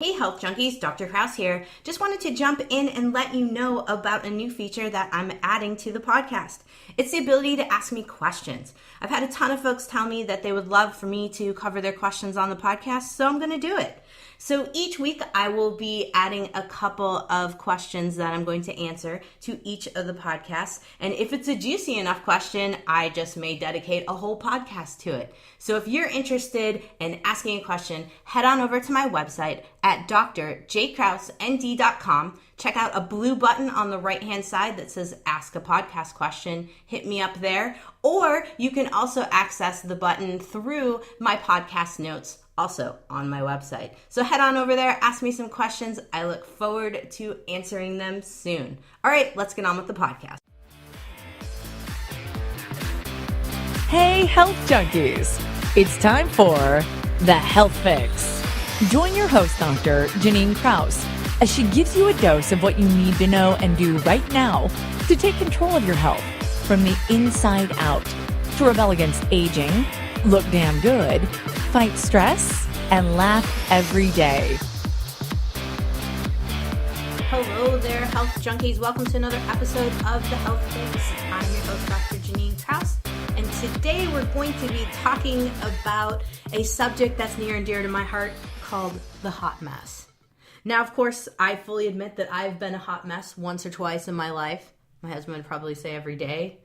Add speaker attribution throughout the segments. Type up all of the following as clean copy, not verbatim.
Speaker 1: Hey Health Junkies, Dr. Kraus here. Just wanted to jump in and let you know about a new feature that I'm adding to the podcast. It's the ability to ask me questions. I've had a ton of folks tell me that they would love for me to cover their questions on the podcast, so I'm going to do it. So each week I will be adding a couple of questions that I'm going to answer to each of the podcasts. And if it's a juicy enough question, I just may dedicate a whole podcast to it. So if you're interested in asking a question, head on over to my website at drjkrausnd.com. Check out a blue button on the right-hand side that says Ask a Podcast Question. Hit me up there. Or you can also access the button through my podcast notes, also on my website. So head on over there, ask me some questions. I look forward to answering them soon. All right, let's get on with the podcast.
Speaker 2: Hey, Health Junkies! It's time for The Health Fix. Join your host, Dr. Janine Kraus, as she gives you a dose of what you need to know and do right now to take control of your health from the inside out, to rebel against aging, look damn good, fight stress, and laugh every day.
Speaker 1: Hello there, Health Junkies. Welcome to another episode of The Health Fix. I'm your host, Dr. Janine Kraus, and today we're going to be talking about a subject that's near and dear to my heart called the hot mess. Now, of course, I fully admit that I've been a hot mess once or twice in my life. My husband would probably say every day.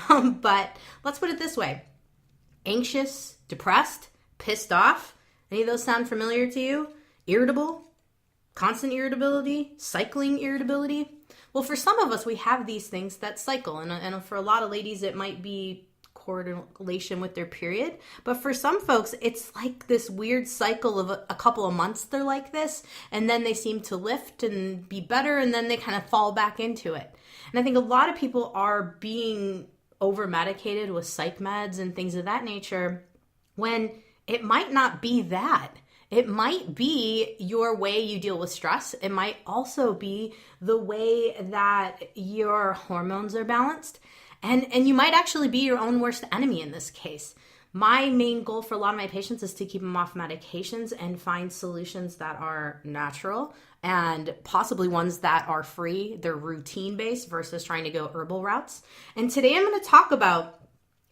Speaker 1: But let's put it this way. Anxious, depressed, pissed off. Any of those sound familiar to you? Irritable? Constant irritability? Cycling irritability? Well, for some of us, we have these things that cycle. And for a lot of ladies, it might be correlation with their period. But for some folks, it's like this weird cycle of a couple of months they're like this. And then they seem to lift and be better. And then they kind of fall back into it. And I think a lot of people are being over-medicated with psych meds and things of that nature when it might not be that. It might be your way you deal with stress. It might also be the way that your hormones are balanced. And you might actually be your own worst enemy in this case. My main goal for a lot of my patients is to keep them off medications and find solutions that are natural and possibly ones that are free. They're routine-based versus trying to go herbal routes. And today I'm going to talk about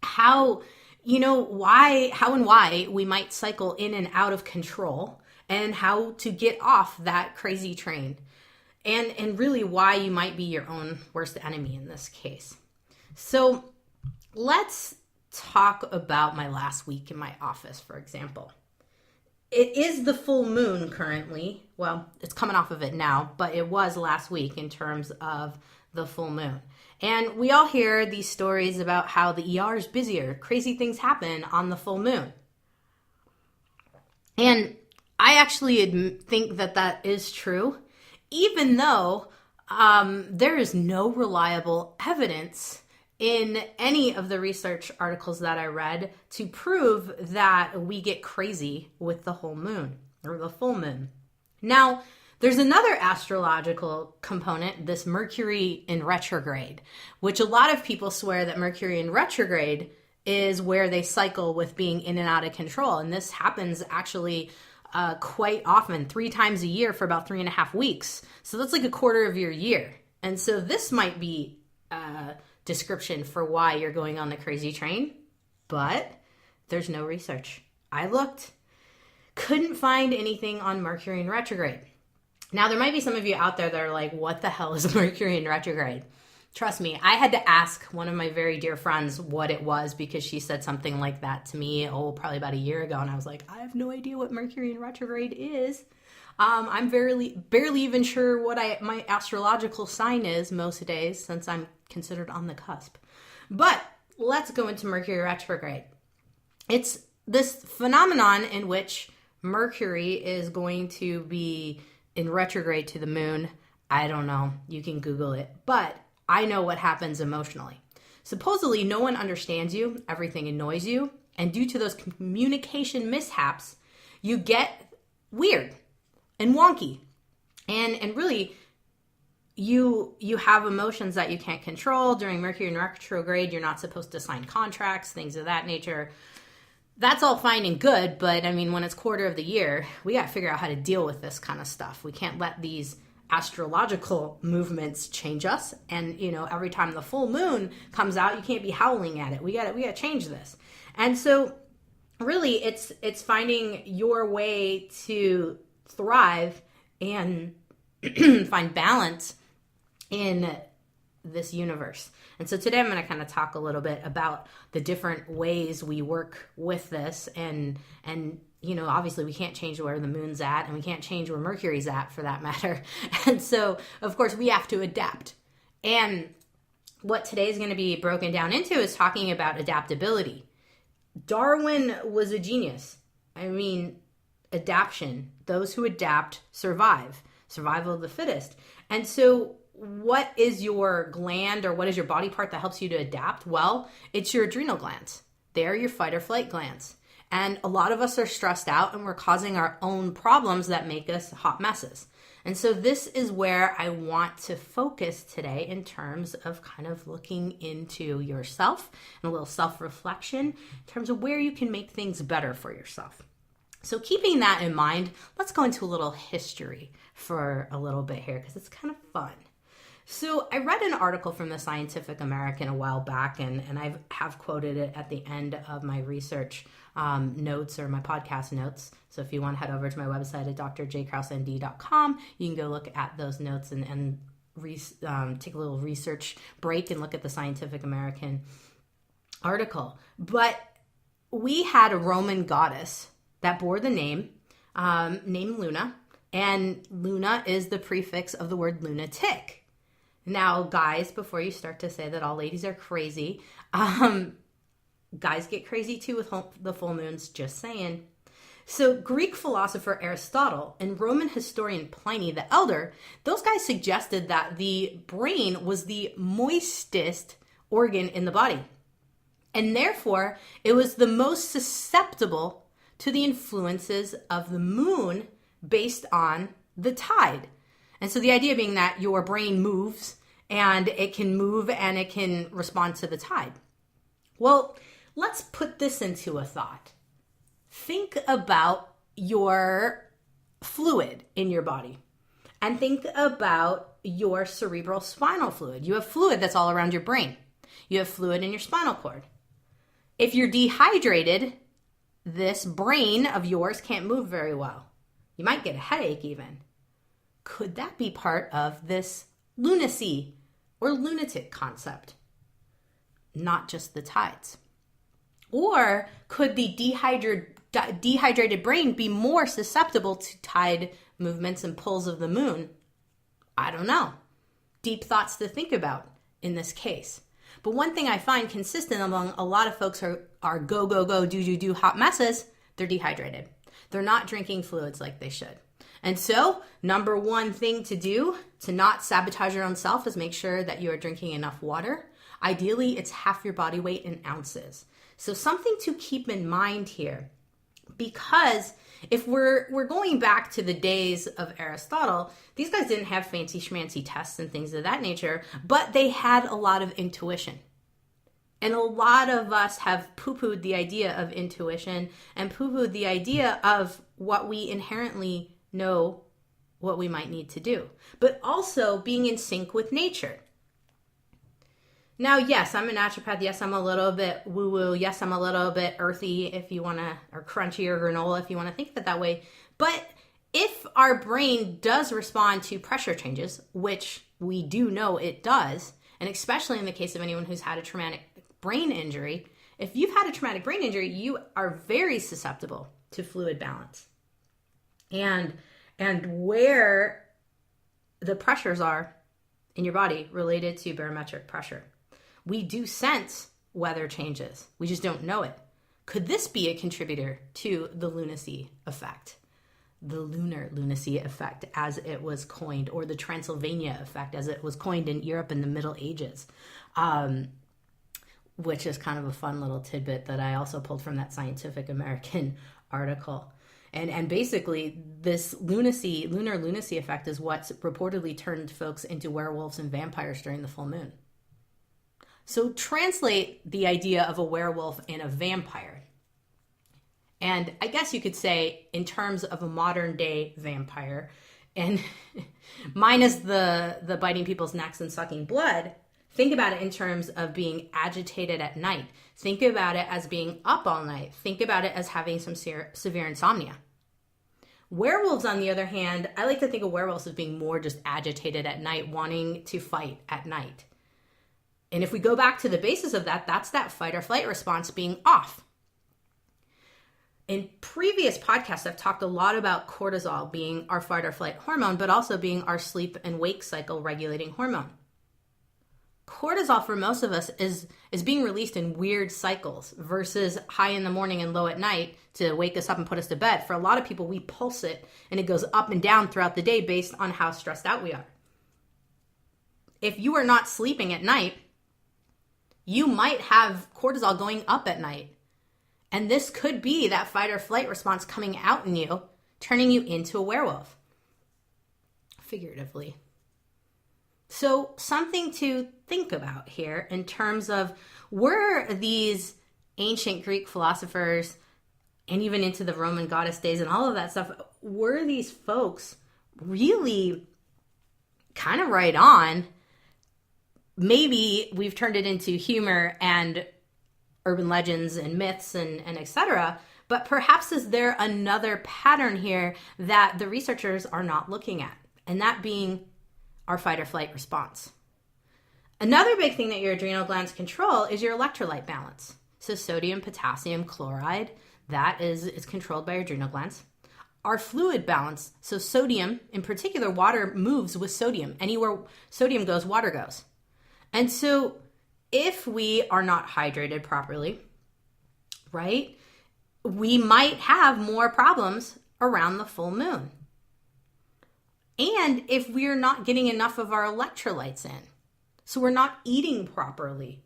Speaker 1: how and why we might cycle in and out of control and how to get off that crazy train. And really why you might be your own worst enemy in this case. So let's talk about my last week in my office, for example. It is the full moon currently. Well, it's coming off of it now, but it was last week in terms of the full moon. And we all hear these stories about how the ER is busier. Crazy things happen on the full moon. And I actually think that that is true, even though there is no reliable evidence in any of the research articles that I read to prove that we get crazy with the whole moon or the full moon. Now, there's another astrological component, this Mercury in retrograde, which a lot of people swear that Mercury in retrograde is where they cycle with being in and out of control. And this happens actually quite often, 3 times a year for about 3.5 weeks. So that's like a quarter of your year. And so this might be description for why you're going on the crazy train, but there's no research. I looked, couldn't find anything on Mercury in retrograde. Now, there might be some of you out there that are like, what the hell is Mercury in retrograde? Trust me, I had to ask one of my very dear friends what it was because she said something like that to me, probably about a year ago. And I was like, I have no idea what Mercury in retrograde is. I'm barely even sure what my astrological sign is most days since I'm considered on the cusp. But let's go into Mercury retrograde. It's this phenomenon in which Mercury is going to be in retrograde to the moon. I don't know. You can Google it. But I know what happens emotionally. Supposedly, no one understands you. Everything annoys you. And due to those communication mishaps, you get weird and wonky. And really, you have emotions that you can't control. During Mercury in retrograde, you're not supposed to sign contracts, things of that nature. That's all fine and good, but I mean, when it's quarter of the year, we got to figure out how to deal with this kind of stuff. We can't let these astrological movements change us. And, every time the full moon comes out, you can't be howling at it. We got to change this. And so really it's finding your way to thrive and find balance in this universe. And so today I'm going to kind of talk a little bit about the different ways we work with this. And obviously we can't change where the moon's at, and we can't change where Mercury's at for that matter. And so, of course, we have to adapt. And what today is going to be broken down into is talking about adaptability. Darwin was a genius. I mean, adaptation. Those who adapt survive. Survival of the fittest. And so what is your gland, or what is your body part that helps you to adapt? Well, it's your adrenal glands. They're your fight or flight glands. And a lot of us are stressed out, and we're causing our own problems that make us hot messes. And so this is where I want to focus today in terms of kind of looking into yourself and a little self-reflection in terms of where you can make things better for yourself. So keeping that in mind, let's go into a little history for a little bit here because it's kind of fun. So I read an article from the Scientific American a while back, and I have quoted it at the end of my research notes or my podcast notes. So if you want to head over to my website at drjkrausnd.com, you can go look at those notes and take a little research break and look at the Scientific American article. But we had a Roman goddess that bore the name named Luna, and Luna is the prefix of the word lunatic. Now, guys, before you start to say that all ladies are crazy, guys get crazy too with the full moons, just saying. So Greek philosopher Aristotle and Roman historian Pliny the Elder, those guys suggested that the brain was the moistest organ in the body. And therefore, it was the most susceptible to the influences of the moon based on the tide. And so the idea being that your brain moves, and it can move and it can respond to the tide. Well, let's put this into a thought. Think about your fluid in your body, and think about your cerebral spinal fluid. You have fluid that's all around your brain. You have fluid in your spinal cord. If you're dehydrated, this brain of yours can't move very well. You might get a headache even. Could that be part of this lunacy or lunatic concept? Not just the tides. Or could the dehydrated brain be more susceptible to tide movements and pulls of the moon? I don't know. Deep thoughts to think about in this case. But one thing I find consistent among a lot of folks who are go, go, go, do hot messes, they're dehydrated. They're not drinking fluids like they should. And so, number one thing to do to not sabotage your own self is make sure that you are drinking enough water. Ideally, it's half your body weight in ounces. So something to keep in mind here, because if we're going back to the days of Aristotle, these guys didn't have fancy schmancy tests and things of that nature, but they had a lot of intuition. And a lot of us have poo-pooed the idea of intuition and poo-pooed the idea of what we inherently know what we might need to do, but also being in sync with nature. Now, yes, I'm a naturopath. Yes, I'm a little bit woo-woo. Yes, I'm a little bit earthy if you want to, or crunchy or granola if you want to think of it that way. But if our brain does respond to pressure changes, which we do know it does, and especially in the case of anyone who's had a traumatic brain injury, if you've had a traumatic brain injury, you are very susceptible to fluid balance. And where the pressures are in your body related to barometric pressure. We do sense weather changes. We just don't know it. Could this be a contributor to the lunacy effect? The lunar lunacy effect, as it was coined, or the Transylvania effect, as it was coined in Europe in the Middle Ages, which is kind of a fun little tidbit that I also pulled from that Scientific American article. And basically, this lunar lunacy effect is what's reportedly turned folks into werewolves and vampires during the full moon. So translate the idea of a werewolf and a vampire. And I guess you could say, in terms of a modern day vampire, and minus the biting people's necks and sucking blood, think about it in terms of being agitated at night. Think about it as being up all night. Think about it as having some severe insomnia. Werewolves, on the other hand, I like to think of werewolves as being more just agitated at night, wanting to fight at night. And if we go back to the basis of that, that's that fight or flight response being off. In previous podcasts, I've talked a lot about cortisol being our fight or flight hormone, but also being our sleep and wake cycle regulating hormone. Cortisol for most of us is being released in weird cycles versus high in the morning and low at night to wake us up and put us to bed. For a lot of people, we pulse it and it goes up and down throughout the day based on how stressed out we are. If you are not sleeping at night, you might have cortisol going up at night. And this could be that fight or flight response coming out in you, turning you into a werewolf. Figuratively. So something to think about here in terms of, were these ancient Greek philosophers and even into the Roman goddess days and all of that stuff, were these folks really kind of right on? Maybe we've turned it into humor and urban legends and myths and etc. But perhaps is there another pattern here that the researchers are not looking at? And that being our fight or flight response. Another big thing that your adrenal glands control is your electrolyte balance. So sodium, potassium, chloride, that is controlled by your adrenal glands. Our fluid balance, so sodium, in particular, water moves with sodium. Anywhere sodium goes, water goes. And so if we are not hydrated properly, right, we might have more problems around the full moon. And if we're not getting enough of our electrolytes in, so we're not eating properly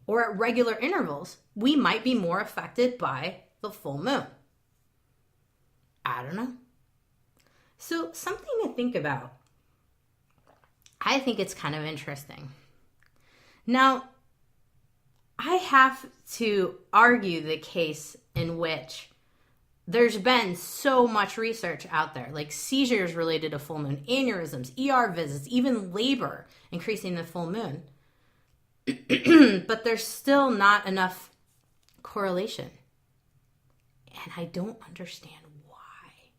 Speaker 1: or at regular intervals, we might be more affected by the full moon. I don't know. So something to think about. I think it's kind of interesting. Now, I have to argue the case in which there's been so much research out there, like seizures related to full moon, aneurysms, ER visits, even labor increasing the full moon. But there's still not enough correlation. And I don't understand why.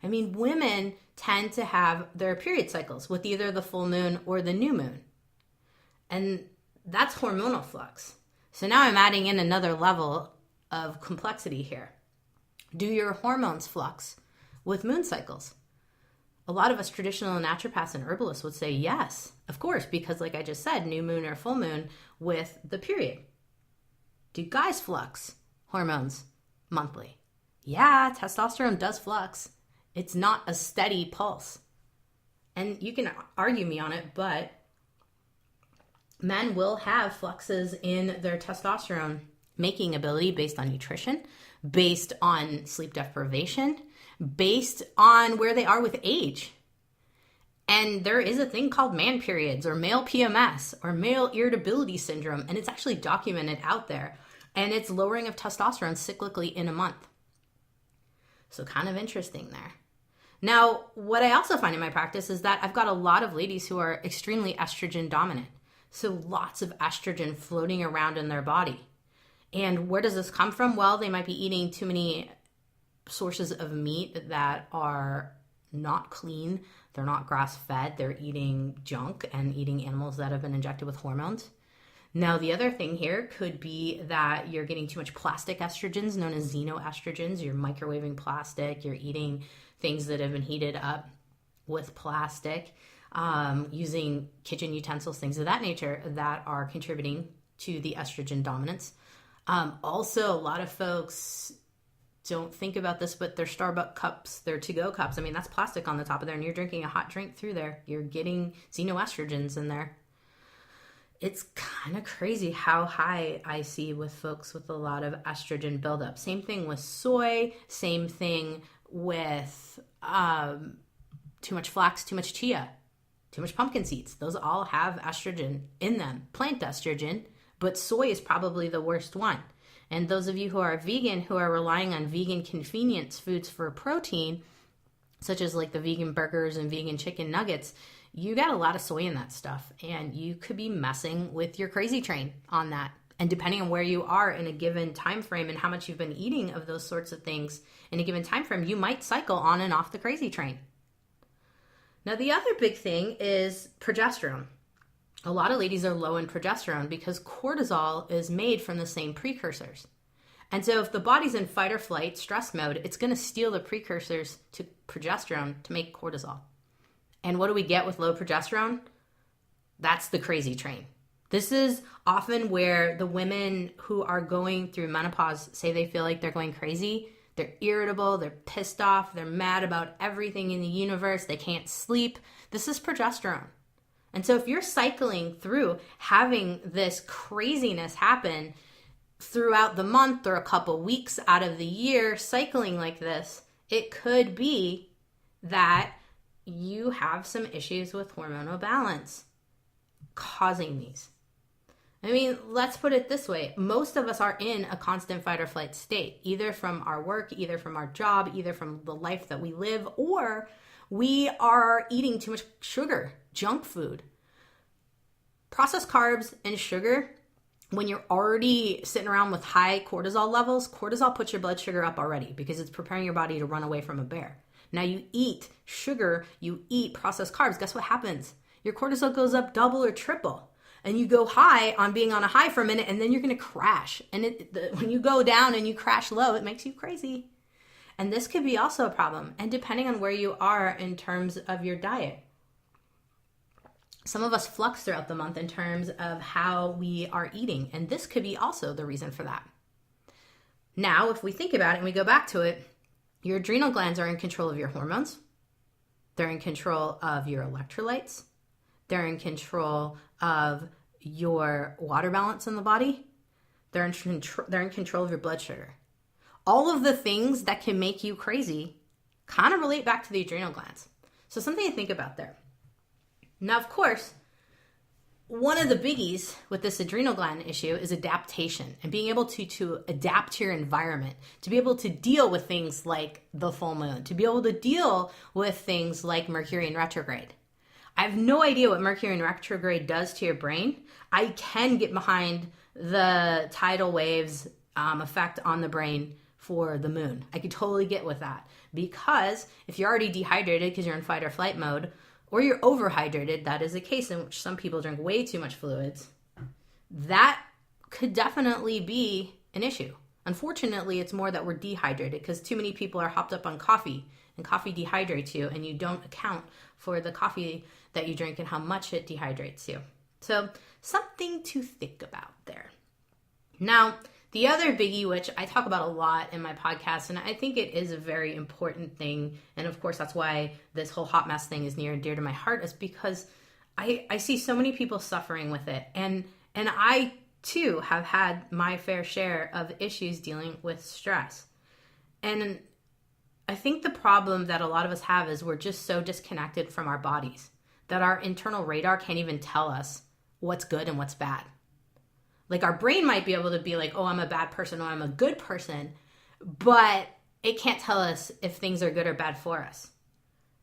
Speaker 1: I mean, women tend to have their period cycles with either the full moon or the new moon. And that's hormonal flux. So now I'm adding in another level of complexity here. Do your hormones flux with moon cycles? A lot of us traditional naturopaths and herbalists would say yes, of course, because like I just said, new moon or full moon with the period. Do guys flux hormones monthly? Yeah, testosterone does flux. It's not a steady pulse. And you can argue me on it, but men will have fluxes in their testosterone making ability based on nutrition, based on sleep deprivation, based on where they are with age. And there is a thing called man periods or male PMS or male irritability syndrome, and it's actually documented out there. And it's lowering of testosterone cyclically in a month. So kind of interesting there. Now, what I also find in my practice is that I've got a lot of ladies who are extremely estrogen dominant. So lots of estrogen floating around in their body. And where does this come from? Well, they might be eating too many sources of meat that are not clean. They're not grass-fed. They're eating junk and eating animals that have been injected with hormones. Now, the other thing here could be that you're getting too much plastic estrogens, known as xenoestrogens. You're microwaving plastic. You're eating things that have been heated up with plastic, using kitchen utensils, things of that nature that are contributing to the estrogen dominance. Also, a lot of folks don't think about this, but their Starbucks cups, their to-go cups, I mean, that's plastic on the top of there, and you're drinking a hot drink through there. You're getting xenoestrogens in there. It's kind of crazy how high I see with folks with a lot of estrogen buildup. Same thing with soy, same thing with too much flax, too much chia, too much pumpkin seeds. Those all have estrogen in them, plant estrogen, but soy is probably the worst one. And those of you who are vegan, who are relying on vegan convenience foods for protein, such as like the vegan burgers and vegan chicken nuggets, you got a lot of soy in that stuff, and you could be messing with your crazy train on that. And depending on where you are in a given time frame and how much you've been eating of those sorts of things in a given time frame, you might cycle on and off the crazy train. Now, the other big thing is progesterone. A lot of ladies are low in progesterone because cortisol is made from the same precursors. And so if the body's in fight or flight stress mode, it's going to steal the precursors to progesterone to make cortisol. And what do we get with low progesterone? That's the crazy train. This is often where the women who are going through menopause say they feel like they're going crazy. They're irritable, they're pissed off, they're mad about everything in the universe, they can't sleep. This is progesterone. And so if you're cycling through having this craziness happen throughout the month or a couple weeks out of the year, cycling like this, it could be that you have some issues with hormonal balance causing these. I mean, let's put it this way. Most of us are in a constant fight or flight state, either from our work, either from our job, either from the life that we live, or we are eating too much sugar, junk food. Processed carbs and sugar, when you're already sitting around with high cortisol levels, cortisol puts your blood sugar up already because it's preparing your body to run away from a bear. Now you eat sugar, you eat processed carbs, guess what happens? Your cortisol goes up double or triple. And you go high on being on a high for a minute, and then you're going to crash. And when you go down and you crash low, it makes you crazy. And this could be also a problem. And depending on where you are in terms of your diet. Some of us flux throughout the month in terms of how we are eating. And this could be also the reason for that. Now, if we think about it and we go back to it, your adrenal glands are in control of your hormones. They're in control of your electrolytes. They're in control of your water balance in the body. They're in control of your blood sugar. All of the things that can make you crazy kind of relate back to the adrenal glands. So something to think about there. Now, of course, one of the biggies with this adrenal gland issue is adaptation and being able to adapt to your environment, to be able to deal with things like the full moon, to be able to deal with things like Mercury in retrograde. I have no idea what Mercury in retrograde does to your brain. I can get behind the tidal waves effect on the brain for the moon. I could totally get with that because if you're already dehydrated because you're in fight or flight mode, or you're overhydrated, that is a case in which some people drink way too much fluids, that could definitely be an issue. Unfortunately, it's more that we're dehydrated because too many people are hopped up on coffee, and coffee dehydrates you, and you don't account for the coffee that you drink and how much it dehydrates you. So something to think about there. Now, the other biggie, which I talk about a lot in my podcast, and I think it is a very important thing, and of course that's why this whole hot mess thing is near and dear to my heart, is because I see so many people suffering with it. And I too have had my fair share of issues dealing with stress. And I think the problem that a lot of us have is we're just so disconnected from our bodies that our internal radar can't even tell us what's good and what's bad. Like our brain might be able to be like, oh, I'm a bad person or I'm a good person, but it can't tell us if things are good or bad for us.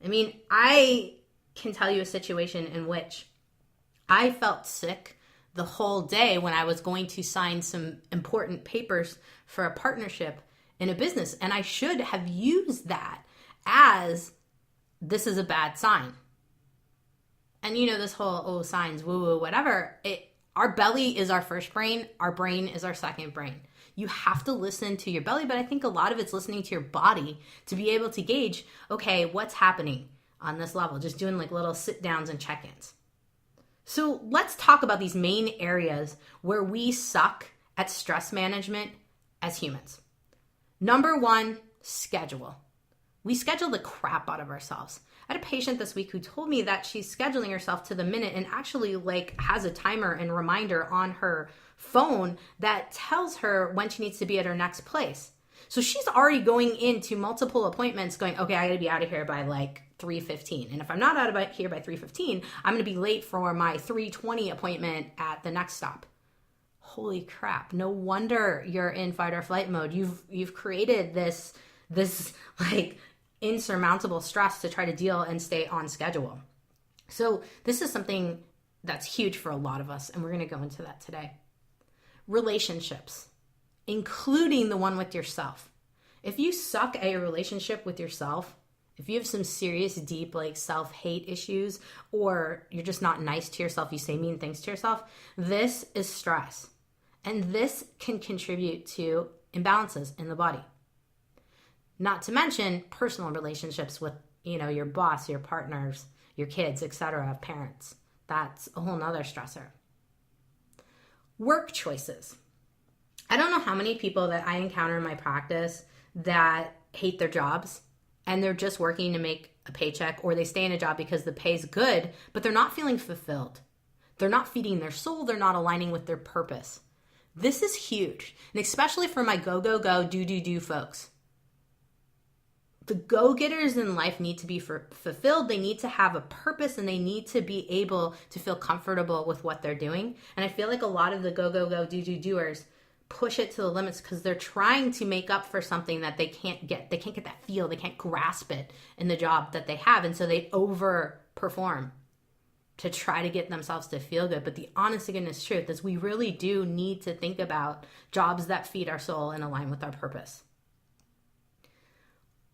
Speaker 1: I mean, I can tell you a situation in which I felt sick the whole day when I was going to sign some important papers for a partnership in a business. And I should have used that as this is a bad sign. And you know, this whole, oh, signs, woo-woo, whatever, our belly is our first brain. Our brain is our second brain. You have to listen to your belly, but I think a lot of it's listening to your body to be able to gauge, okay, what's happening on this level? Just doing like little sit downs and check-ins. So let's talk about these main areas where we suck at stress management as humans. Number one, schedule. We schedule the crap out of ourselves. I had a patient this week who told me that she's scheduling herself to the minute and actually like has a timer and reminder on her phone that tells her when she needs to be at her next place. So she's already going into multiple appointments going, okay, I gotta be out of here by like 3:15. And if I'm not out of here by 3:15, I'm gonna be late for my 3:20 appointment at the next stop. holy crap, no wonder you're in fight or flight mode. You've created this like insurmountable stress to try to deal and stay on schedule. So this is something that's huge for a lot of us, and we're going to go into that today. Relationships, including the one with yourself. If you suck at your relationship with yourself, if you have some serious, deep, like self-hate issues, or you're just not nice to yourself, you say mean things to yourself, this is stress. And this can contribute to imbalances in the body. Not to mention personal relationships with, your boss, your partners, your kids, etc., parents. That's a whole nother stressor. Work choices. I don't know how many people that I encounter in my practice that hate their jobs and they're just working to make a paycheck, or they stay in a job because the pay's good, but they're not feeling fulfilled. They're not feeding their soul. They're not aligning with their purpose. This is huge, and especially for my go, go, go, do folks. The go-getters in life need to be fulfilled. They need to have a purpose, and they need to be able to feel comfortable with what they're doing. And I feel like a lot of the go, go, go, doers push it to the limits because they're trying to make up for something that they can't get. They can't get that feel. They can't grasp it in the job that they have. And so they overperform to try to get themselves to feel good. But the honest to goodness truth is we really do need to think about jobs that feed our soul and align with our purpose.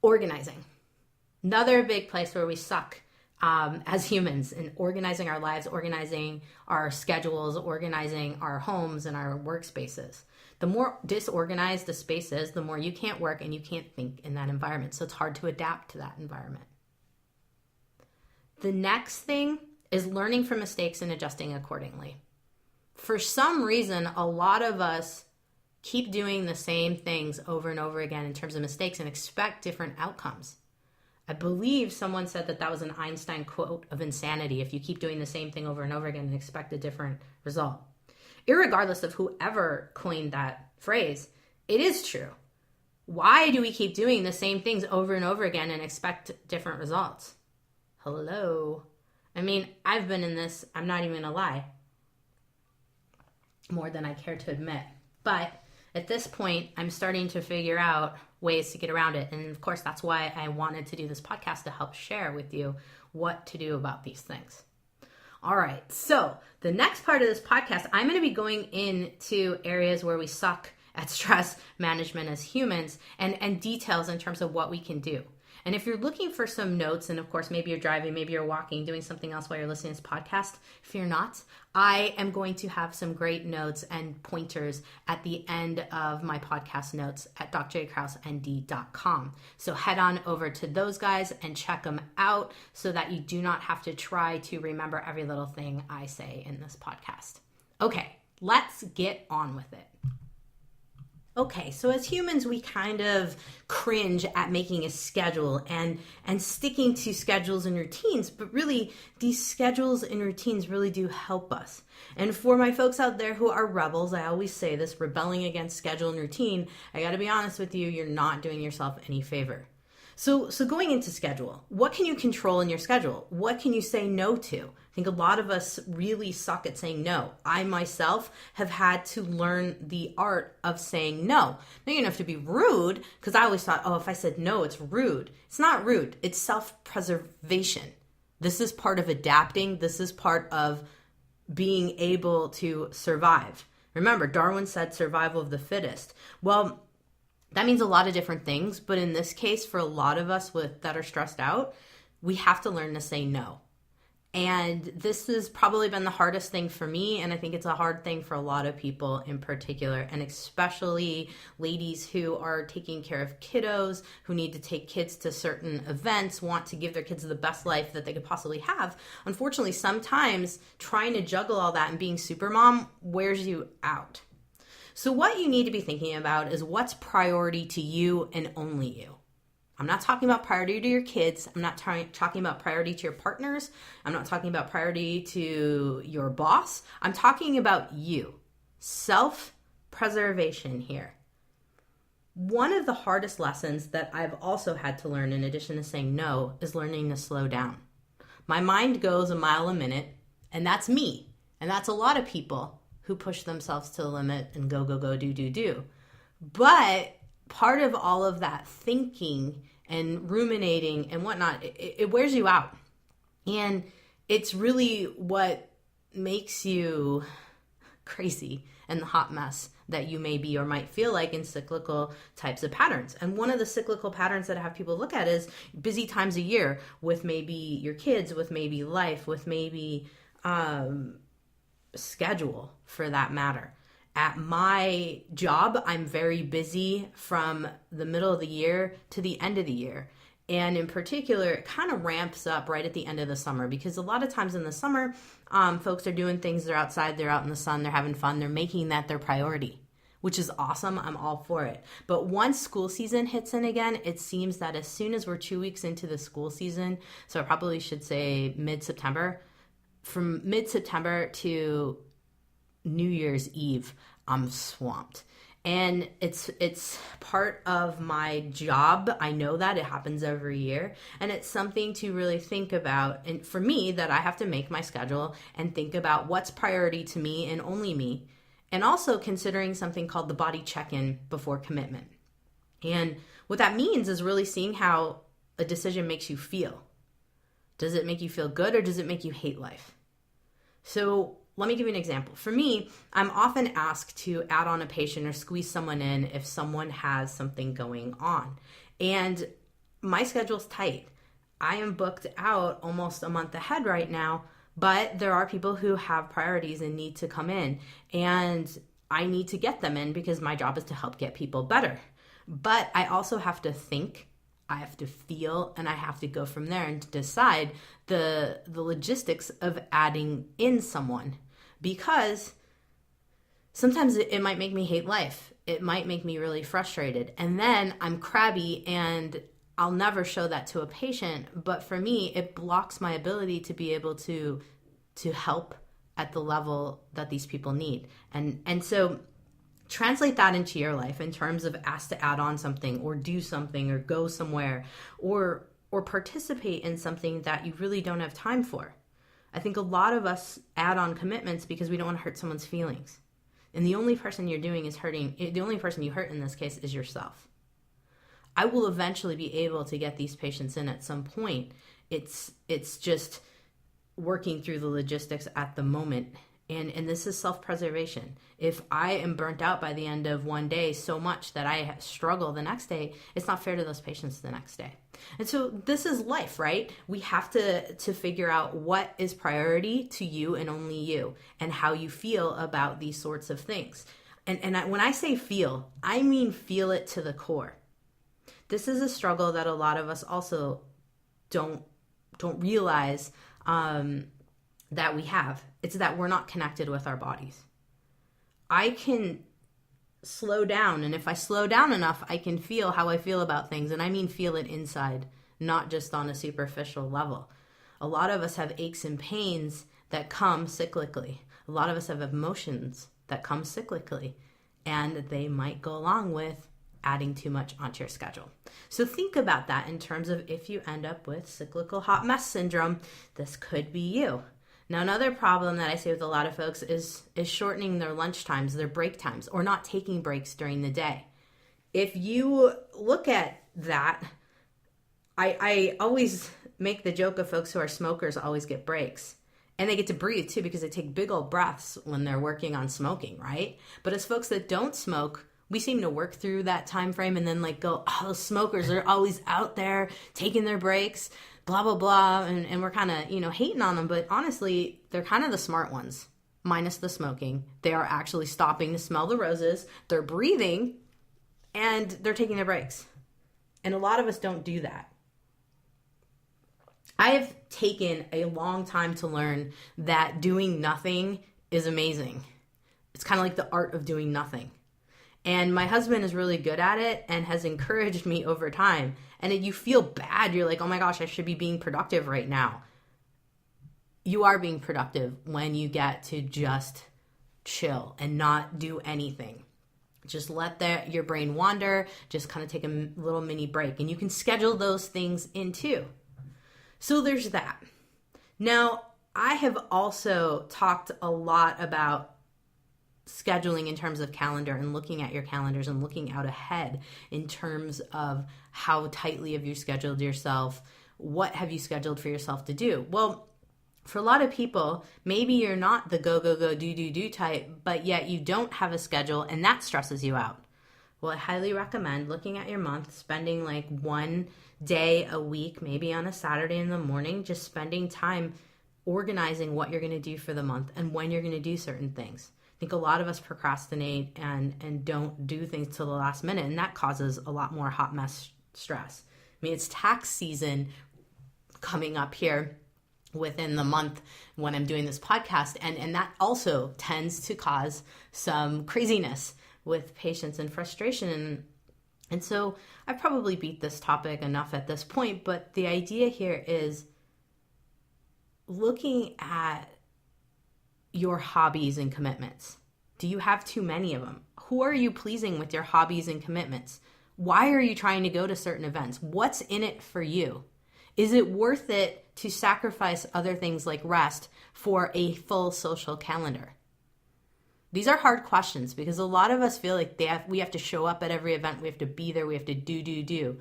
Speaker 1: Organizing. Another big place where we suck as humans in organizing our lives, organizing our schedules, organizing our homes and our workspaces. The more disorganized the space is, the more you can't work and you can't think in that environment. So it's hard to adapt to that environment. The next thing is learning from mistakes and adjusting accordingly. For some reason, a lot of us keep doing the same things over and over again in terms of mistakes and expect different outcomes. I believe someone said that was an Einstein quote of insanity. If you keep doing the same thing over and over again and expect a different result. Irregardless of whoever coined that phrase, it is true. Why do we keep doing the same things over and over again and expect different results? Hello. I mean, I've been in this, I'm not even going to lie, more than I care to admit. But at this point, I'm starting to figure out ways to get around it. And of course, that's why I wanted to do this podcast, to help share with you what to do about these things. All right, so the next part of this podcast, I'm going to be going into areas where we suck at stress management as humans and details in terms of what we can do. And if you're looking for some notes, and of course, maybe you're driving, maybe you're walking, doing something else while you're listening to this podcast, if you're not, I am going to have some great notes and pointers at the end of my podcast notes at drjkrausend.com. So head on over to those guys and check them out so that you do not have to try to remember every little thing I say in this podcast. Okay, let's get on with it. Okay, so as humans, we kind of cringe at making a schedule and sticking to schedules and routines, but really these schedules and routines really do help us. And for my folks out there who are rebels, I always say this, rebelling against schedule and routine, I gotta be honest with you, you're not doing yourself any favor. So going into schedule, what can you control in your schedule? What can you say no to? I think a lot of us really suck at saying no. I myself have had to learn the art of saying no. Now, you don't have to be rude, because I always thought, if I said no, it's rude. It's not rude. It's self-preservation. This is part of adapting. This is part of being able to survive. Remember, Darwin said survival of the fittest. Well, that means a lot of different things, but in this case, for a lot of us that are stressed out, we have to learn to say no. And this has probably been the hardest thing for me, and I think it's a hard thing for a lot of people in particular, and especially ladies who are taking care of kiddos, who need to take kids to certain events, want to give their kids the best life that they could possibly have. Unfortunately, sometimes trying to juggle all that and being super mom wears you out. So what you need to be thinking about is what's priority to you and only you. I'm not talking about priority to your kids. I'm not talking about priority to your partners. I'm not talking about priority to your boss. I'm talking about you. Self-preservation here. One of the hardest lessons that I've also had to learn, in addition to saying no, is learning to slow down. My mind goes a mile a minute, and that's me. And that's a lot of people who push themselves to the limit and go, go, go, do, do, do. But part of all of that thinking and ruminating and whatnot, it wears you out. And it's really what makes you crazy and the hot mess that you may be or might feel like in cyclical types of patterns. And one of the cyclical patterns that I have people look at is busy times a year with maybe your kids, with maybe life, with maybe schedule for that matter. At my job, I'm very busy from the middle of the year to the end of the year. And in particular, it kind of ramps up right at the end of the summer, because a lot of times in the summer, folks are doing things, they're outside, they're out in the sun, they're having fun, they're making that their priority, which is awesome. I'm all for it. But once school season hits in again, it seems that as soon as we're 2 weeks into the school season, so I probably should say mid-September, from mid-September to New Year's Eve, I'm swamped. And it's part of my job. I know that it happens every year. And it's something to really think about. And for me, that I have to make my schedule and think about what's priority to me and only me. And also considering something called the body check-in before commitment. And what that means is really seeing how a decision makes you feel. Does it make you feel good, or does it make you hate life? So let me give you an example. For me, I'm often asked to add on a patient or squeeze someone in if someone has something going on. And my schedule's tight. I am booked out almost a month ahead right now, but there are people who have priorities and need to come in. And I need to get them in because my job is to help get people better. But I also have to think, I have to feel, and I have to go from there and decide the logistics of adding in someone. Because sometimes it might make me hate life. It might make me really frustrated. And then I'm crabby and I'll never show that to a patient. But for me, it blocks my ability to be able to help at the level that these people need. And so translate that into your life in terms of asked to add on something or do something or go somewhere or participate in something that you really don't have time for. I think a lot of us add on commitments because we don't want to hurt someone's feelings. And the only person you're doing is hurting, the only person you hurt in this case is yourself. I will eventually be able to get these patients in at some point. It's just working through the logistics at the moment. And this is self-preservation. If I am burnt out by the end of one day so much that I struggle the next day, it's not fair to those patients the next day. And so this is life, right? We have to figure out what is priority to you and only you, and how you feel about these sorts of things. When I say feel, I mean feel it to the core. This is a struggle that a lot of us also don't realize that we have. It's that we're not connected with our bodies. I can slow down, and if I slow down enough, I can feel how I feel about things, and I mean feel it inside, not just on a superficial level. A lot of us have aches and pains that come cyclically. A lot of us have emotions that come cyclically, and they might go along with adding too much onto your schedule. So think about that in terms of if you end up with cyclical hot mess syndrome, this could be you. Now, another problem that I see with a lot of folks is shortening their lunch times, their break times, or not taking breaks during the day. If you look at that, I always make the joke of folks who are smokers always get breaks. And they get to breathe too, because they take big old breaths when they're working on smoking, right? But as folks that don't smoke, we seem to work through that time frame and then go, oh, those smokers are always out there taking their breaks, blah, blah, blah. And we're kind of, hating on them. But honestly, they're kind of the smart ones, minus the smoking. They are actually stopping to smell the roses. They're breathing and they're taking their breaks. And a lot of us don't do that. I have taken a long time to learn that doing nothing is amazing. It's kind of like the art of doing nothing. And my husband is really good at it and has encouraged me over time. And you feel bad. You're like, oh my gosh, I should be being productive right now. You are being productive when you get to just chill and not do anything. Just let your brain wander. Just kind of take a little mini break. And you can schedule those things in too. So there's that. Now, I have also talked a lot about scheduling in terms of calendar and looking at your calendars and looking out ahead in terms of how tightly have you scheduled yourself? What have you scheduled for yourself to do? Well, for a lot of people, maybe you're not the go, go, go, do type, but yet you don't have a schedule and that stresses you out. Well, I highly recommend looking at your month, spending like one day a week, maybe on a Saturday in the morning, just spending time organizing what you're going to do for the month and when you're going to do certain things. I think a lot of us procrastinate and don't do things till the last minute, and that causes a lot more hot mess stress. I mean, it's tax season coming up here within the month when I'm doing this podcast, and that also tends to cause some craziness with patience and frustration. And so I probably beat this topic enough at this point, but the idea here is looking at your hobbies and commitments. Do you have too many of them? Who are you pleasing with your hobbies and commitments? Why are you trying to go to certain events? What's in it for you? Is it worth it to sacrifice other things like rest for a full social calendar? These are hard questions because a lot of us feel like we have to show up at every event, we have to be there, we have to do.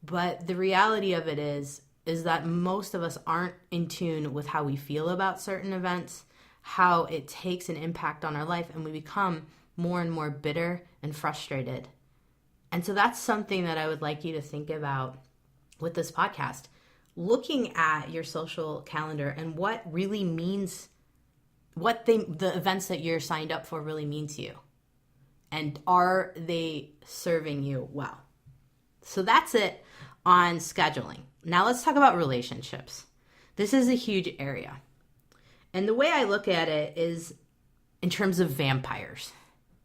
Speaker 1: But the reality of it is that most of us aren't in tune with how we feel about certain events, how it takes an impact on our life, and we become more and more bitter and frustrated. And so that's something that I would like you to think about with this podcast. Looking at your social calendar and what really means, what the events that you're signed up for really mean to you. And are they serving you well? So that's it on scheduling. Now let's talk about relationships. This is a huge area. And the way I look at it is in terms of vampires.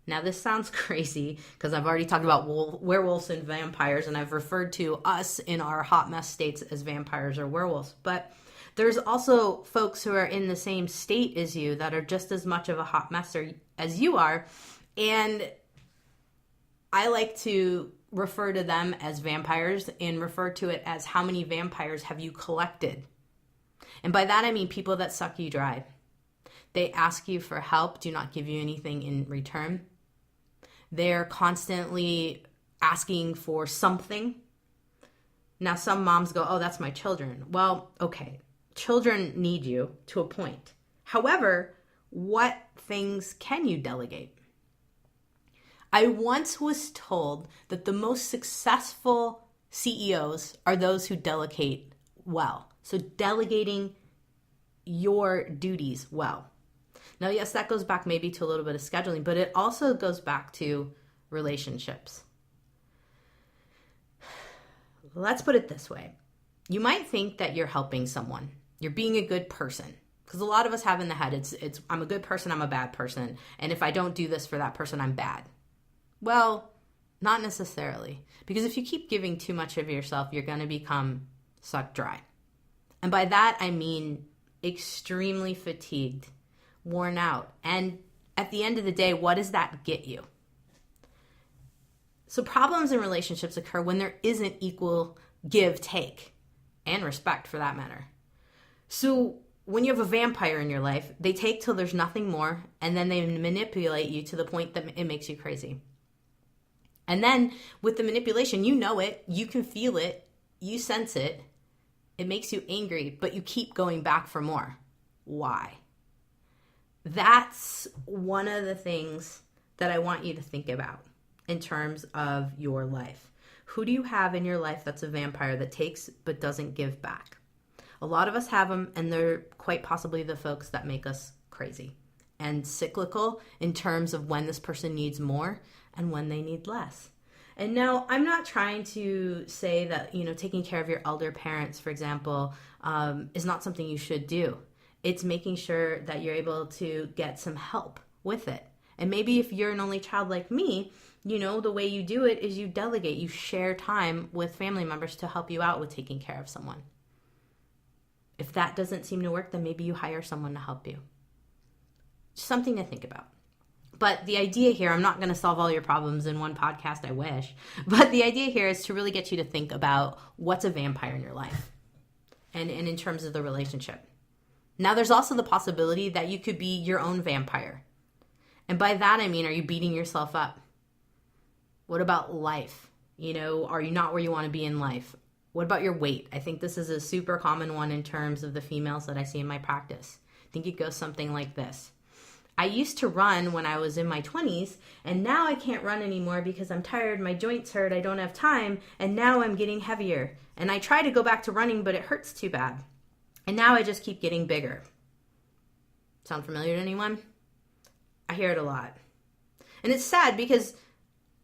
Speaker 1: Now this sounds crazy because I've already talked about werewolves and vampires, and I've referred to us in our hot mess states as vampires or werewolves. But there's also folks who are in the same state as you that are just as much of a hot mess as you are. And I like to refer to them as vampires and refer to it as how many vampires have you collected. And by that I mean people that suck you dry. They ask you for help, do not give you anything in return. They're constantly asking for something. Now some moms go, oh, that's my children. Well, okay. Children need you to a point. However, what things can you delegate? I once was told that the most successful CEOs are those who delegate well. So delegating your duties well. Now, yes, that goes back maybe to a little bit of scheduling, but it also goes back to relationships. Let's put it this way. You might think that you're helping someone. You're being a good person. Because a lot of us have in the head, it's I'm a good person, I'm a bad person. And if I don't do this for that person, I'm bad. Well, not necessarily. Because if you keep giving too much of yourself, you're going to become sucked dry. And by that, I mean extremely fatigued, worn out. And at the end of the day, what does that get you? So problems in relationships occur when there isn't equal give, take, and respect for that matter. So when you have a vampire in your life, they take till there's nothing more, and then they manipulate you to the point that it makes you crazy. And then with the manipulation, you know it, you can feel it, you sense it, it makes you angry, but you keep going back for more. Why? That's one of the things that I want you to think about in terms of your life. Who do you have in your life that's a vampire that takes but doesn't give back? A lot of us have them, and they're quite possibly the folks that make us crazy and cyclical in terms of when this person needs more and when they need less. And now I'm not trying to say that, taking care of your elder parents, for example, is not something you should do. It's making sure that you're able to get some help with it. And maybe if you're an only child like me, the way you do it is you delegate, you share time with family members to help you out with taking care of someone. If that doesn't seem to work, then maybe you hire someone to help you. Just something to think about. But the idea here, I'm not going to solve all your problems in one podcast, I wish. But the idea here is to really get you to think about what's a vampire in your life and in terms of the relationship. Now, there's also the possibility that you could be your own vampire. And by that, I mean, are you beating yourself up? What about life? Are you not where you want to be in life? What about your weight? I think this is a super common one in terms of the females that I see in my practice. I think it goes something like this. I used to run when I was in my 20s, and now I can't run anymore because I'm tired, my joints hurt, I don't have time, and now I'm getting heavier. And I try to go back to running, but it hurts too bad. And now I just keep getting bigger. Sound familiar to anyone? I hear it a lot. And it's sad because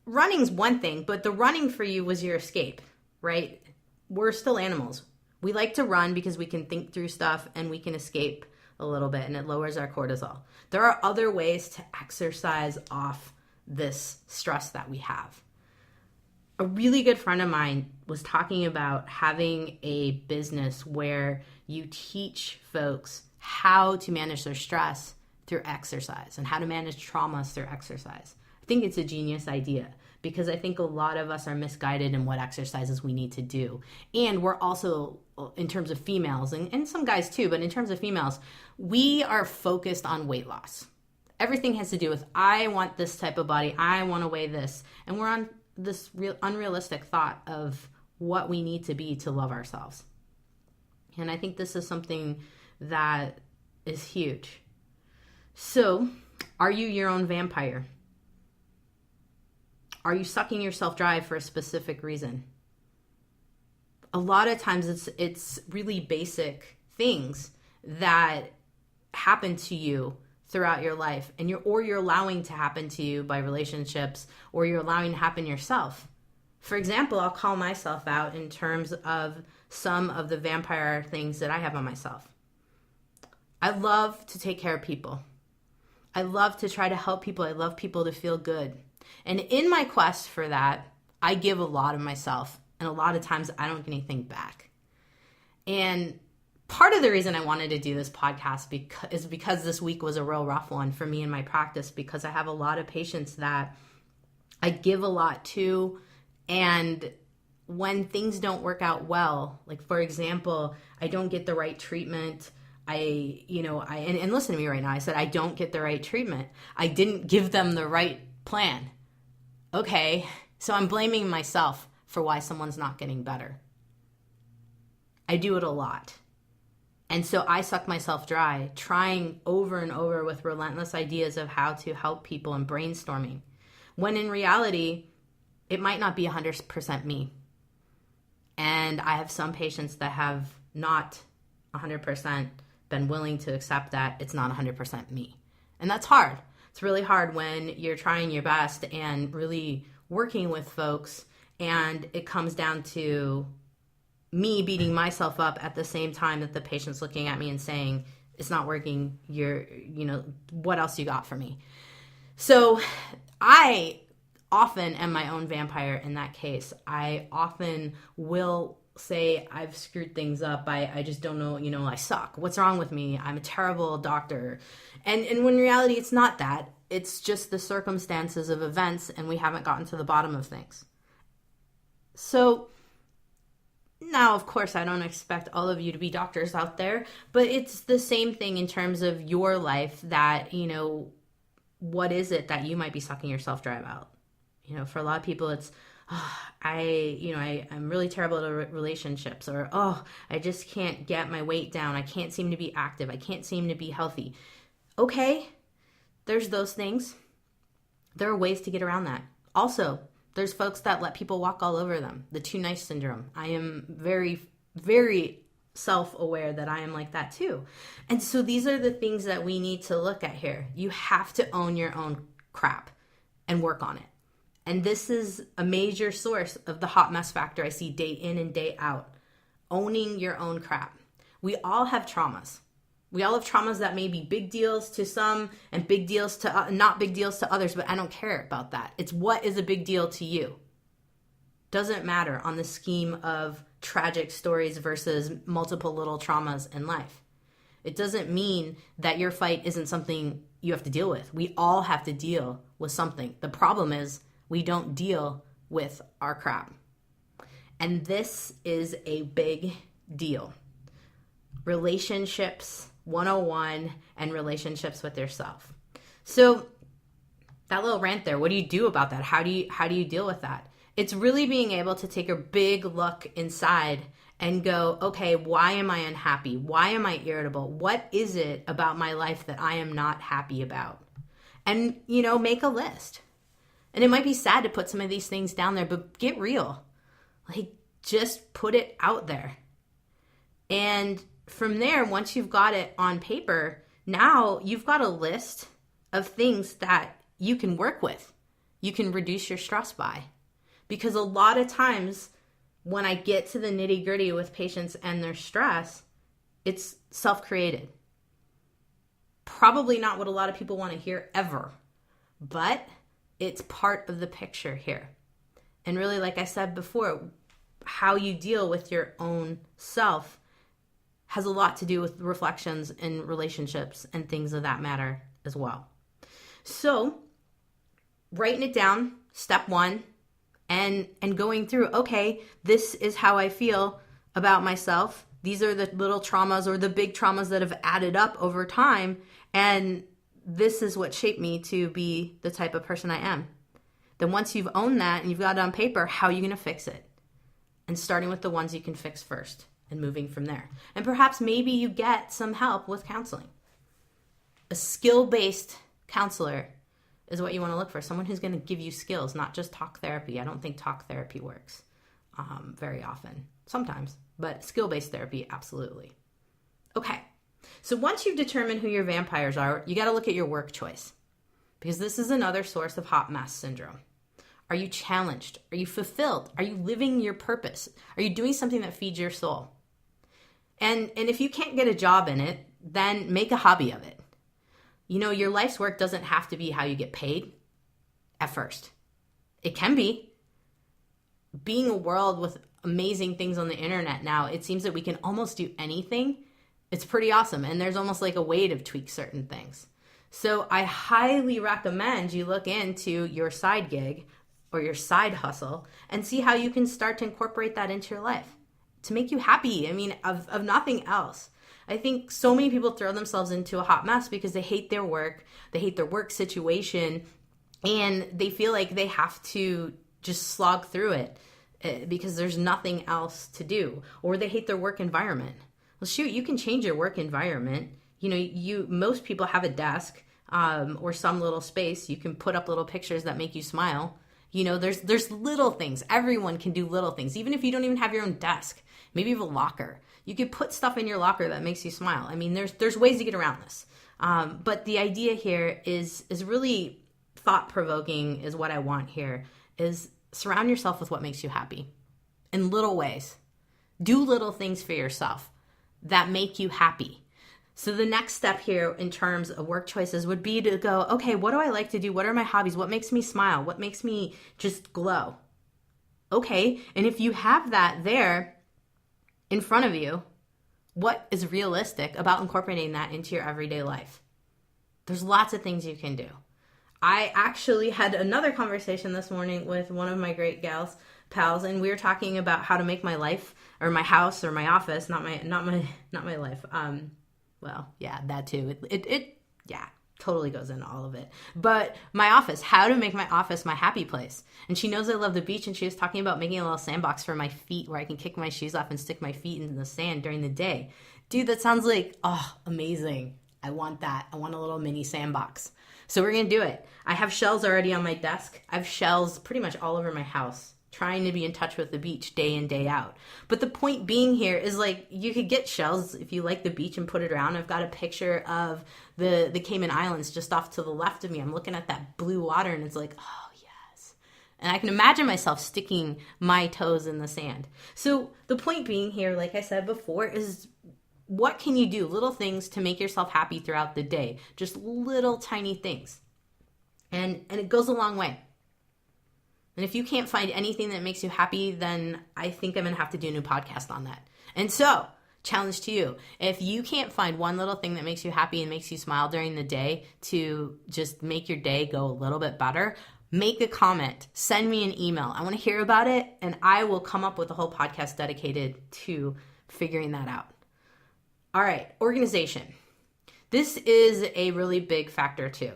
Speaker 1: running's one thing, but the running for you was your escape, right? We're still animals. We like to run because we can think through stuff and we can escape a little bit, and it lowers our cortisol. There are other ways to exercise off this stress that we have. A really good friend of mine was talking about having a business where you teach folks how to manage their stress through exercise and how to manage traumas through exercise. I think it's a genius idea because I think a lot of us are misguided in what exercises we need to do. And we're also, in terms of females, and some guys too, but in terms of females, we are focused on weight loss. Everything has to do with, I want this type of body, I want to weigh this. And we're on this unrealistic thought of what we need to be to love ourselves. And I think this is something that is huge. So, are you your own vampire? Are you sucking yourself dry for a specific reason? A lot of times it's really basic things that happen to you throughout your life, and you're allowing to happen to you by relationships, or you're allowing to happen yourself. For example, I'll call myself out in terms of some of the vampire things that I have on myself. I love to take care of people. I love to try to help people. I love people to feel good. And in my quest for that, I give a lot of myself, and a lot of times I don't get anything back. And part of the reason I wanted to do this podcast is because this week was a real rough one for me in my practice, because I have a lot of patients that I give a lot to, and when things don't work out well, like for example, I don't get the right treatment, and listen to me right now, I said I don't get the right treatment. I didn't give them the right plan. Okay, so I'm blaming myself for why someone's not getting better. I do it a lot. And so I suck myself dry, trying over and over with relentless ideas of how to help people and brainstorming, when in reality, it might not be 100% me. And I have some patients that have not 100% been willing to accept that it's not 100% me. And that's hard. It's really hard when you're trying your best and really working with folks, and it comes down to me beating myself up at the same time that the patient's looking at me and saying, it's not working, what else you got for me? So I often am my own vampire in that case. I often will say I've screwed things up. I just don't know, I suck. What's wrong with me? I'm a terrible doctor. And when in reality, it's not that. It's just the circumstances of events, and we haven't gotten to the bottom of things. So now, of course, I don't expect all of you to be doctors out there, but it's the same thing in terms of your life that, what is it that you might be sucking yourself dry about? For a lot of people, it's, I'm really terrible at relationships, or, I just can't get my weight down. I can't seem to be active. I can't seem to be healthy. Okay, there's those things. There are ways to get around that. Also, there's folks that let people walk all over them. The too nice syndrome. I am very, very self-aware that I am like that too. And so these are the things that we need to look at here. You have to own your own crap and work on it. And this is a major source of the hot mess factor I see day in and day out. Owning your own crap. We all have traumas. We all have traumas that may be big deals to some and big deals to not big deals to others, but I don't care about that. It's what is a big deal to you. Doesn't matter on the scheme of tragic stories versus multiple little traumas in life. It doesn't mean that your fight isn't something you have to deal with. We all have to deal with something. The problem is we don't deal with our crap. And this is a big deal. Relationships 101 and relationships with yourself. So that little rant there, what do you do about that? How do you deal with that? It's really being able to take a big look inside and go, okay, why am I unhappy? Why am I irritable? What is it about my life that I am not happy about? And, make a list. And it might be sad to put some of these things down there, but get real. Like, just put it out there. And from there, once you've got it on paper, now you've got a list of things that you can work with. You can reduce your stress by. Because a lot of times when I get to the nitty gritty with patients and their stress, it's self-created. Probably not what a lot of people want to hear ever, but it's part of the picture here. And really, like I said before, how you deal with your own self has a lot to do with reflections in relationships and things of that matter as well. So writing it down, step one, and going through, okay, this is how I feel about myself. These are the little traumas or the big traumas that have added up over time. And this is what shaped me to be the type of person I am. Then once you've owned that and you've got it on paper, how are you going to fix it? And starting with the ones you can fix first and moving from there. And perhaps maybe you get some help with counseling. A skill-based counselor is what you want to look for. Someone who's going to give you skills, not just talk therapy. I don't think talk therapy works very often. Sometimes, but skill-based therapy, absolutely. Okay, so once you've determined who your vampires are, you got to look at your work choice, because this is another source of hot mess syndrome. Are you challenged? Are you fulfilled? Are you living your purpose? Are you doing something that feeds your soul? And if you can't get a job in it, then make a hobby of it. Your life's work doesn't have to be how you get paid at first. It can be. Being a world with amazing things on the internet now, it seems that we can almost do anything. It's pretty awesome. And there's almost like a way to tweak certain things. So I highly recommend you look into your side gig or your side hustle and see how you can start to incorporate that into your life to make you happy. I mean, of nothing else. I think so many people throw themselves into a hot mess because they hate their work, they hate their work situation, and they feel like they have to just slog through it because there's nothing else to do, or they hate their work environment. Well, shoot, you can change your work environment. Most people have a desk or some little space. You can put up little pictures that make you smile. There's little things. Everyone can do little things, even if you don't even have your own desk. Maybe you have a locker. You could put stuff in your locker that makes you smile. I mean, there's ways to get around this. But the idea here is really thought-provoking is what I want here, is surround yourself with what makes you happy in little ways. Do little things for yourself that make you happy. So the next step here in terms of work choices would be to go, okay, what do I like to do? What are my hobbies? What makes me smile? What makes me just glow? Okay, and if you have that there in front of you, what is realistic about incorporating that into your everyday life? There's lots of things you can do. I actually had another conversation this morning with one of my great pals, and we were talking about how to make my life or my house or my office, not my life. Well, yeah, that too. It totally goes into all of it. But my office, how to make my office my happy place. And she knows I love the beach, and she was talking about making a little sandbox for my feet where I can kick my shoes off and stick my feet in the sand during the day. Dude, that sounds like, amazing. I want that. I want a little mini sandbox. So we're going to do it. I have shells already on my desk. I have shells pretty much all over my house, trying to be in touch with the beach day in, day out. But the point being here is, like, you could get shells if you like the beach and put it around. I've got a picture of the Cayman Islands just off to the left of me. I'm looking at that blue water and it's like, oh yes. And I can imagine myself sticking my toes in the sand. So the point being here, like I said before, is what can you do? Little things to make yourself happy throughout the day. Just little tiny things. And it goes a long way. And if you can't find anything that makes you happy, then I think I'm going to have to do a new podcast on that. And so, challenge to you. If you can't find one little thing that makes you happy and makes you smile during the day to just make your day go a little bit better, make a comment. Send me an email. I want to hear about it, and I will come up with a whole podcast dedicated to figuring that out. All right, organization. This is a really big factor too.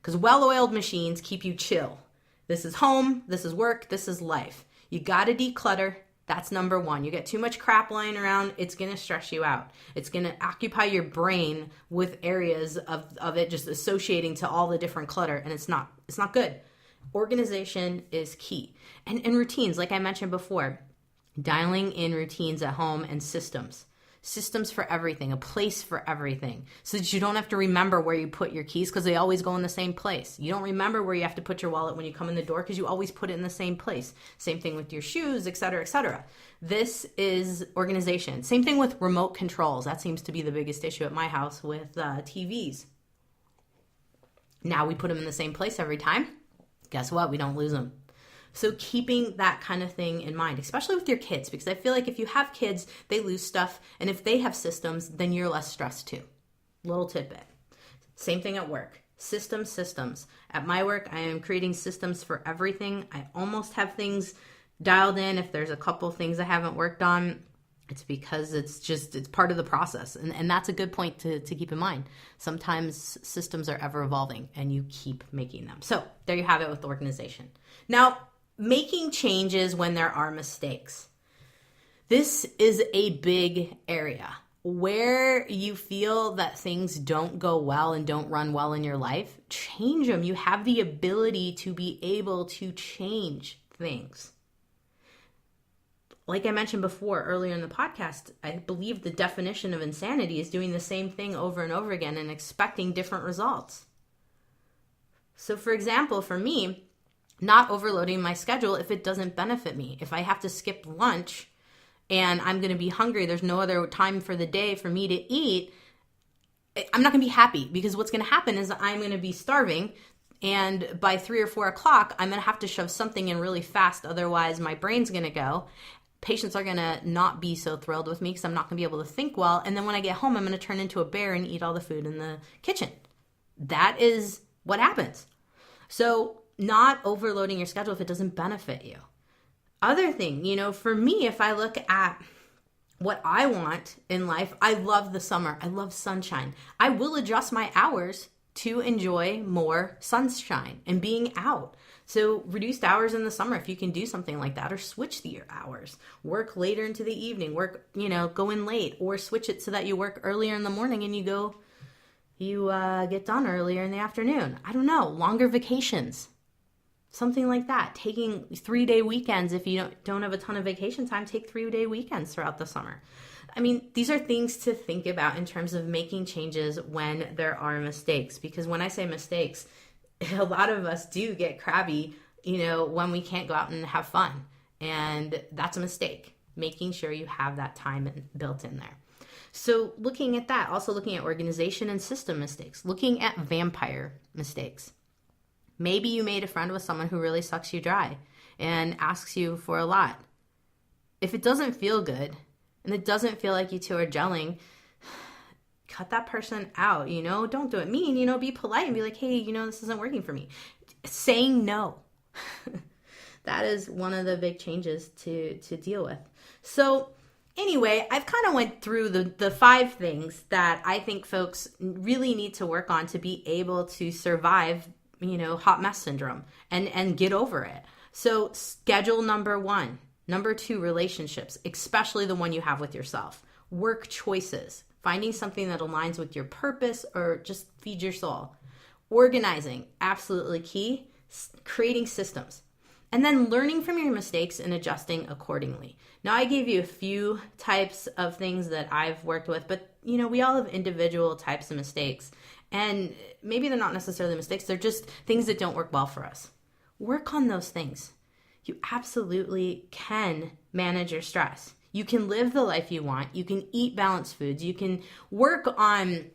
Speaker 1: because well-oiled machines keep you chill. This is home, this is work, this is life. You got to declutter. That's number one. You get too much crap lying around, it's going to stress you out. It's going to occupy your brain with areas of it just associating to all the different clutter, and it's not good. Organization is key. And routines, like I mentioned before, dialing in routines at home and systems. Systems for everything, a place for everything, so that you don't have to remember where you put your keys because they always go in the same place. You don't remember where you have to put your wallet when you come in the door because you always put it in the same place. Same thing with your shoes, etc., etc. This is organization. Same thing with remote controls. That seems to be the biggest issue at my house with TVs. Now we put them in the same place every time. Guess what? We don't lose them. So keeping that kind of thing in mind, especially with your kids, because I feel like if you have kids, they lose stuff. And if they have systems, then you're less stressed too. Little tidbit. Same thing at work. Systems. At my work, I am creating systems for everything. I almost have things dialed in. If there's a couple things I haven't worked on, it's because it's part of the process. And that's a good point to keep in mind. Sometimes systems are ever evolving and you keep making them. So there you have it with organization. Now, making changes when there are mistakes. This is a big area where you feel that things don't go well and don't run well in your life. Change them. You have the ability to be able to change things. Like I mentioned before earlier in the podcast, I believe the definition of insanity is doing the same thing over and over again and expecting different results. So for example, for me, not overloading my schedule if it doesn't benefit me. If I have to skip lunch and I'm going to be hungry, there's no other time for the day for me to eat, I'm not going to be happy, because what's going to happen is I'm going to be starving, and by 3 or 4 o'clock, I'm going to have to shove something in really fast. Otherwise, my brain's going to go. Patients are going to not be so thrilled with me because I'm not going to be able to think well. And then when I get home, I'm going to turn into a bear and eat all the food in the kitchen. That is what happens. So not overloading your schedule if it doesn't benefit you. Other thing, for me, if I look at what I want in life, I love the summer. I love sunshine. I will adjust my hours to enjoy more sunshine and being out. So reduced hours in the summer if you can do something like that, or switch your hours. Work later into the evening, go in late, or switch it so that you work earlier in the morning and you get done earlier in the afternoon. I don't know, longer vacations. Something like that. Taking 3-day weekends. If you don't have a ton of vacation time, take 3-day weekends throughout the summer. I mean, these are things to think about in terms of making changes when there are mistakes. Because when I say mistakes, a lot of us do get crabby, when we can't go out and have fun. And that's a mistake. Making sure you have that time built in there. So looking at that, also looking at organization and system mistakes, looking at vampire mistakes. Maybe you made a friend with someone who really sucks you dry and asks you for a lot. If it doesn't feel good and it doesn't feel like you two are gelling, cut that person out, don't do it mean, be polite and be like, hey, this isn't working for me. Saying no. That is one of the big changes to deal with. So anyway, I've kind of went through the 5 things that I think folks really need to work on to be able to survive hot mess syndrome and get over it. So schedule number 1. Number 2, relationships, especially the one you have with yourself. Work choices, finding something that aligns with your purpose or just feeds your soul. Organizing, absolutely key. Creating systems. And then learning from your mistakes and adjusting accordingly. Now, I gave you a few types of things that I've worked with, but we all have individual types of mistakes. And maybe they're not necessarily mistakes, they're just things that don't work well for us. Work on those things. You absolutely can manage your stress. You can live the life you want. You can eat balanced foods. You can work on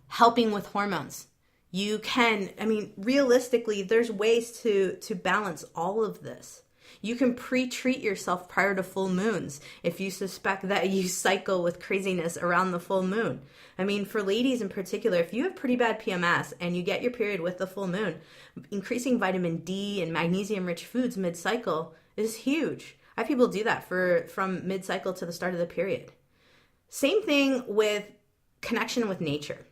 Speaker 1: helping with hormones. You can, realistically, there's ways to balance all of this. You can pre-treat yourself prior to full moons if you suspect that you cycle with craziness around the full moon. For ladies in particular, if you have pretty bad PMS and you get your period with the full moon, increasing vitamin D and magnesium-rich foods mid-cycle is huge. I have people do that from mid-cycle to the start of the period. Same thing with connection with nature.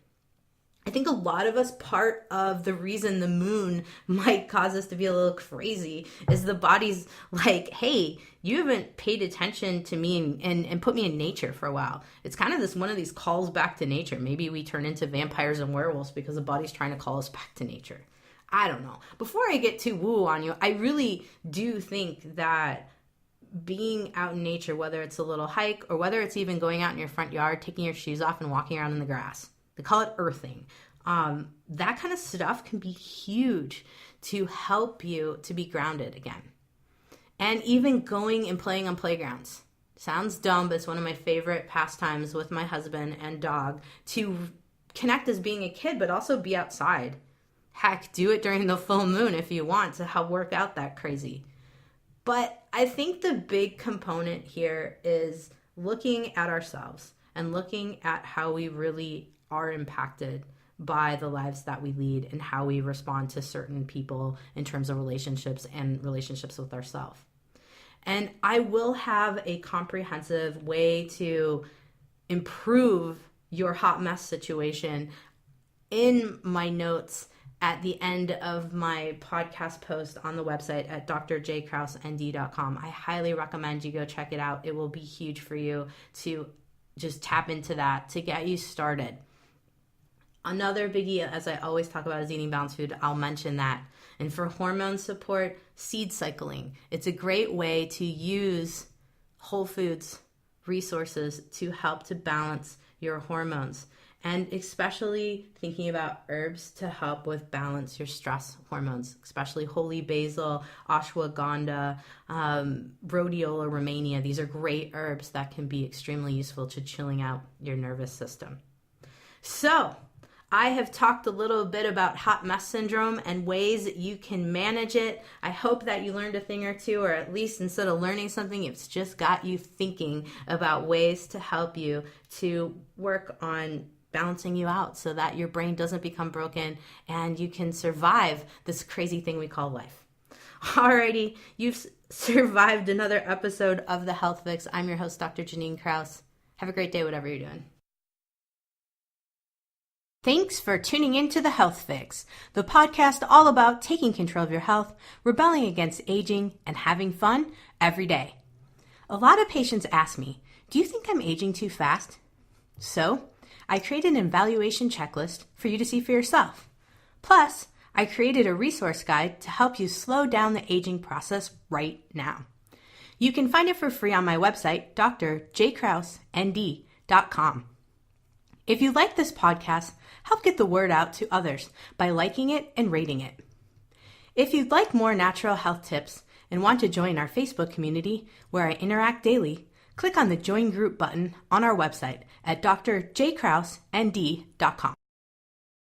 Speaker 1: I think a lot of us, part of the reason the moon might cause us to be a little crazy is the body's like, hey, you haven't paid attention to me and put me in nature for a while. It's kind of one of these calls back to nature. Maybe we turn into vampires and werewolves because the body's trying to call us back to nature. I don't know. Before I get too woo on you, I really do think that being out in nature, whether it's a little hike or whether it's even going out in your front yard, taking your shoes off and walking around in the grass, they call it earthing. That kind of stuff can be huge to help you to be grounded again. And even going and playing on playgrounds. Sounds dumb, but it's one of my favorite pastimes with my husband and dog, to connect as being a kid, but also be outside. Heck, do it during the full moon if you want to help work out that crazy. But I think the big component here is looking at ourselves and looking at how we really are impacted by the lives that we lead and how we respond to certain people in terms of relationships and relationships with ourselves. And I will have a comprehensive way to improve your hot mess situation in my notes at the end of my podcast post on the website at drjkrausend.com. I highly recommend you go check it out. It will be huge for you to just tap into that to get you started. Another biggie, as I always talk about, is eating balanced food. I'll mention that. And for hormone support, seed cycling. It's a great way to use whole foods resources to help to balance your hormones. And especially thinking about herbs to help with balance your stress hormones, especially holy basil, ashwagandha, rhodiola romania. These are great herbs that can be extremely useful to chilling out your nervous system. So I have talked a little bit about hot mess syndrome and ways that you can manage it. I hope that you learned a thing or two, or at least instead of learning something, it's just got you thinking about ways to help you to work on balancing you out so that your brain doesn't become broken and you can survive this crazy thing we call life. Alrighty, you've survived another episode of The Health Fix. I'm your host, Dr. Janine Kraus. Have a great day, whatever you're doing. Thanks for tuning into The Health Fix, the podcast all about taking control of your health, rebelling against aging, and having fun every day. A lot of patients ask me, do you think I'm aging too fast? So I created an evaluation checklist for you to see for yourself. Plus, I created a resource guide to help you slow down the aging process right now. You can find it for free on my website, drjkrausend.com. If you like this podcast, help get the word out to others by liking it and rating it. If you'd like more natural health tips and want to join our Facebook community where I interact daily, click on the Join Group button on our website at drjkrausend.com.